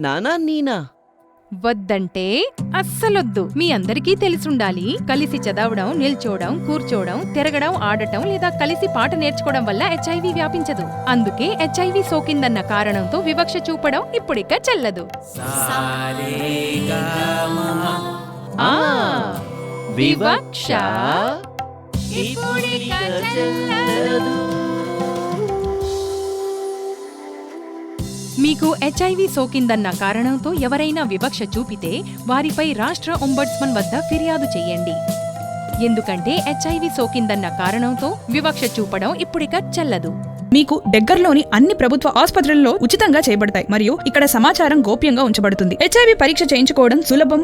నానా నీనా వద్దంటే అస్సలొద్దు. మీ అందరికీ తెలిసుండాలి, కలిసి చదవడం, నిల్చోవడం, కూర్చోవడం, తిరగడం, ఆడటం లేదా కలిసి పాట నేర్చుకోవడం వల్ల హెచ్ఐవి వ్యాపించదు. అందుకే హెచ్ఐవి సోకిందన్న కారణంతో వివక్ష చూపడం ఇప్పుడిక చెల్లదు. వివక్ష ఇప్పుడిక చెల్లదు. మీకు హెచ్ఐవి సోకిందన్న కారణంతో ఎవరైనా వివక్ష చూపితే వారిపై రాష్ట్ర ఒంబడ్స్మన్ వద్ద ఫిర్యాదు చేయండి. ఎందుకంటే హెచ్ఐవి సోకిందన్న కారణంతో వివక్ష చూపడం ఇప్పుడిక చెల్లదు. మీకు దగ్గరలోని అన్ని ప్రభుత్వ ఆసుపత్రుల్లో ఉచితంగా చేయబడతాయి మరియు ఇక్కడ సమాచారం గోప్యంగా ఉంచబడుతుంది. హెచ్ఐవి పరీక్ష చేయించుకోవడం సులభం,